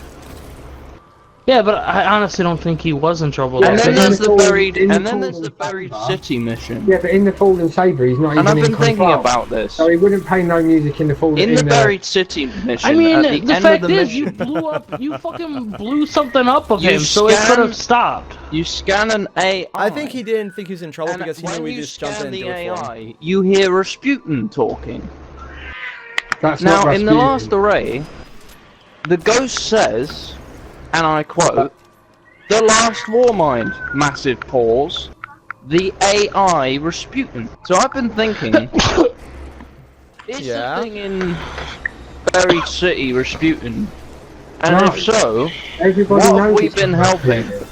Yeah, but I honestly don't think he was in trouble. Yeah, And though, then in there's the the Fallen- buried. in the And then there's Fallen the buried Saber- city mission. Yeah, but in the Fallen Saber, he's not And even I've in been thinking control. about this. So he wouldn't pay no music in the Fallen. In the buried city mission. I mean, at the the end fact of the is, mission, you blew up. You fucking blew something up of You him, so it scan- could have stopped. you scan an AI. I think he didn't think he was in trouble And because he when knew we you just jumped in scan and the do it for him. AI, you hear Rasputin talking. That's not Now, in the Rasputin. last array, the ghost says, and I quote, "The last Warmind, massive pause, the AI Rasputin." So I've been thinking, is Yeah. the thing in Buried City Rasputin? And No. if so, Everybody what have knows we it's been not helping? Rasputin.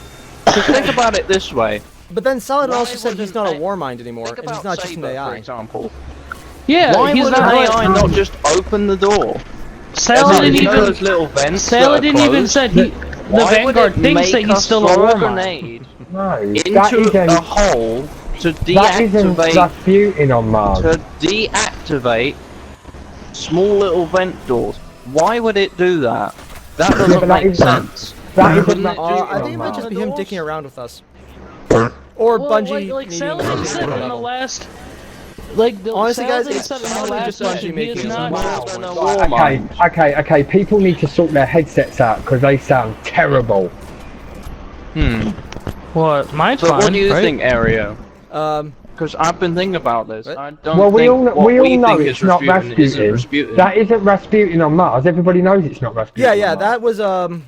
So think about it this way. But then Saladin Why also said he's not a wouldn't Warmind anymore, Think and he's about not just an Saber, for AI. example. Yeah, Why he's would not. an like- AI not just open the door? Saladin You know even. those little vents that are Saladin even closed? said he. The Why would Vanguard it thinks make that he's us still a throw Warmind. grenade No, that into isn't. a hole to That isn't deactivate Rasputin on Mars. small little vent doors? Why would it do that? That but doesn't that make isn't- sense. That isn't Couldn't it Rasputin do I think it on might just Mars. be him dicking around with us. Or Well, Bungie like needing Saladin to said get in a the level. last. Like the Honestly, guys, Saladin it's said in the probably last just Bungie mission, he making is it not. more wow. than a Right, Warmind. okay. People need to sort their headsets out because they sound terrible. What? Mine's So fine. what do you right? think, Ario? Um, Because I've been thinking about this. What? I don't Well, we think all what we all we know think it's is not Rasputin isn't Rasputin. Rasputin. That isn't Rasputin on Mars. Everybody knows it's not Rasputin. yeah, on yeah, Mars. that was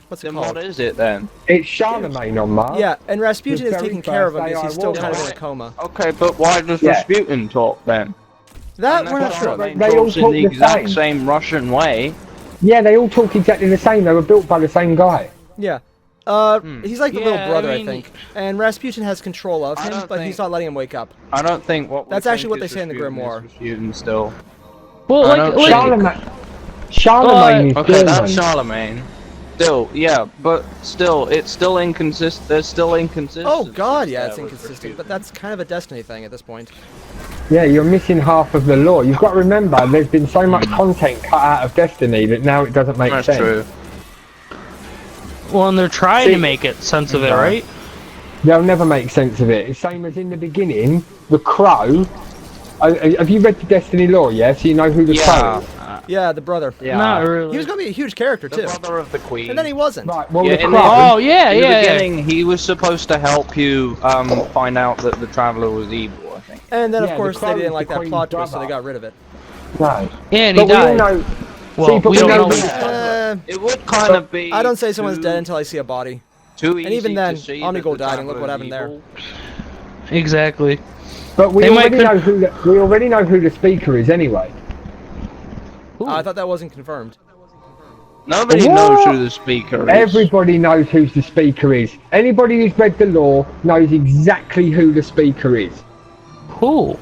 what's it Then what called? is it then? It's Charlemagne on Mars. Yeah, and Rasputin The is very taking care of him first because he's AI still war. kind of in a coma. Okay, but why does Yeah. Rasputin talk then? That And we're not that's sure. what They all talks in talk the the exact same. same Russian way. Yeah, they all talk exactly the same. They were built by the same guy. Yeah. He's like the little Yeah, brother, I I mean- think. And Rasputin has control of I him, don't but he's think- not letting him wake up. I don't think what we That's think actually what is they say in the Rasputin is grimoire. Rasputin still. Well, I like, don't like think- Charlemagne is Okay, German. that's Charlemagne. Still, yeah, but still, it's still inconsistent. There's still inconsistencies. Oh god, yeah, there it's with inconsistent, Rasputin. but that's kind of a Destiny thing at this point. Yeah, you're missing half of the lore. You've got to remember, there's been so much content cut out of Destiny that now it doesn't make That's sense. true. well, and they're trying See- to make it sense of it, No. right? They'll never make sense of it. It's same as in the beginning, the Crow. Have you read the Destiny lore? Yeah, so you know who the Yeah. Crow is. Yeah, the brother. Yeah. Not really. He was gonna be a huge character The too. brother of the queen. And then he wasn't. Right. Well, Yeah, the in the- Crow. Oh yeah, In the yeah, yeah. beginning, he was supposed to help you find out that the Traveler was evil, I think. And then Yeah, of the course they Crow didn't is like the that Queen's plot twist, so they brother. got rid of it. No. Yeah, and he But we all died. know. Well, See, but we we don't know know. that- It would kind of be. I don't say someone's too- dead until I see a body. Too And even easy then, to see Omnigul that the died, and look what Traveler happened is there. evil. Exactly. But we They might already know who we already know who the speaker is anyway. I thought that wasn't confirmed. Nobody What? knows who the speaker is. Everybody knows who the speaker is. Anybody who's read the lore knows exactly who the speaker is. Who?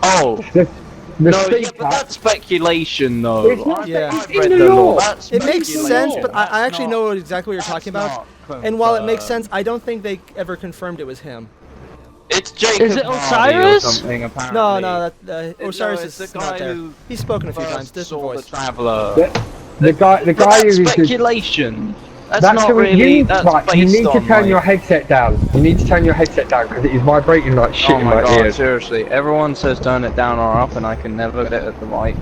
Oh, The no, speaker. yeah, but that's speculation, though. It's not- Yeah. it's I've in read the the lore. lore. That's It makes speculation. sense, but I That's actually not- know exactly what you're talking that's about. not And while it makes confirmed. sense, I don't think they ever confirmed it was him. It's Jacob Is it Hardy or Osiris? something, apparently. No, no, No, Osiris it's is the not guy there. who He's spoken a few times, First different saw voice. the Traveler. The guy But who that's is the, speculation. That's that's not who really. you, That's right, based you need to on, turn like- your headset down. You need to turn your headset down because it is vibrating like shit Oh in my my god, ears. seriously. Everyone says turn it down or up and I can never get it at the right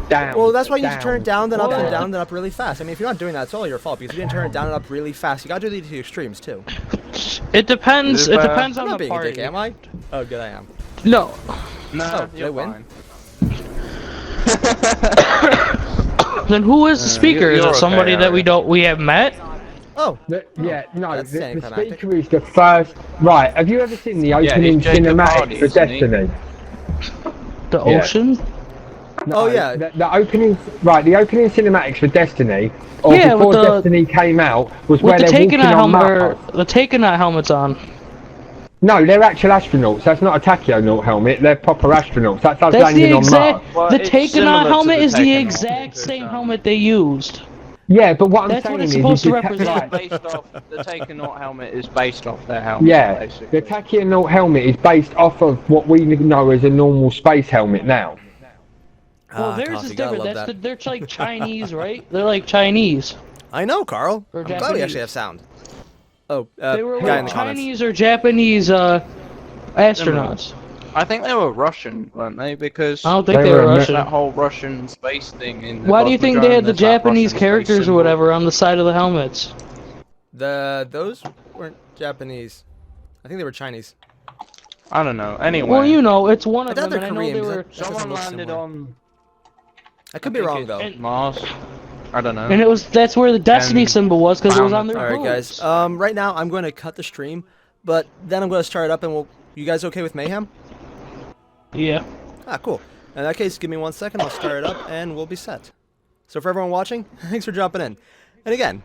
Down. Well, that's why you need to turn it down, then up, What? then down, then up really fast. I mean, if you're not doing that, it's all your fault because you didn't turn it down and up really fast. You gotta do the extremes too. It depends. Is It it, depends I'm on not the being a party. dick, am I? Oh, good, I am. No. Nah, did I you're win? fine. Then who is the speaker? Is you're it somebody okay, that we have met? Oh, No, that's the anticlimactic. speaker is the first. Right, have you ever seen the Yeah, opening it's Jacob cinematic Hardy, for isn't he? Destiny? The Yeah. ocean? No, Oh, yeah. The opening, right, the opening cinematics for Destiny, or Yeah, with before the- Destiny came out, was With where the they're walking Takenaut on helmet, or Mars. the Takenaut helmets on. No, they're actual astronauts. That's not a Tachyonaut helmet. They're proper astronauts. That's us That's landing the on exact. Mars. Well, The it's Takenaut similar to helmet the is the Takenaut, exact because, same helmet they used. Yeah, but what I'm That's saying what it's is supposed to the represent. Based off the Takenaut helmet is based off their helmet. yeah, basically. the Tachyonaut helmet is based off of what we know as a normal space helmet now. Well, theirs coffee, is gotta different. love that. They're like Chinese, right? They're like Chinese. I know, Carl. Or I'm glad we Japanese. actually have sound. Oh, They were guy in like the comments. Chinese or Japanese astronauts. I think they were Russian, weren't they? Because I don't think They they were were a Russian. that whole Russian space thing in the Why do you think they had the Cosmodrome, there's that Japanese Russian space characters or symbol. whatever on the side of the helmets? Those weren't Japanese. I think they were Chinese. I don't know. Anyway, Well, you know, it's one I of thought them, they're and I know Korean. they 'Cause were. that doesn't someone look landed similar. on. I could be wrong though. Mars. I don't know. And that's where the Destiny And symbol was, because it was on found their it. All right, guys. boobs. Right now I'm going to cut the stream, but then I'm going to start it up, and we'll. You guys okay with mayhem? Yeah. Ah, cool. In that case, give me 1 second. I'll start it up, and we'll be set. So for everyone watching, thanks for jumping in. And again,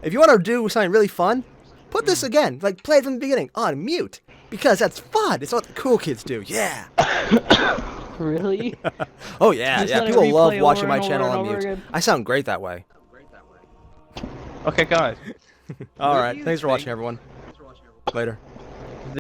if you want to do something really fun, put this again, like play it from the beginning on mute, because that's fun. It's what the cool kids do. Yeah. Really? Oh yeah, Just yeah. let it People love replay watching over my and channel over on and over mute. again. I sound great that way. Okay, guys. All right. Thanks for watching, everyone. Later.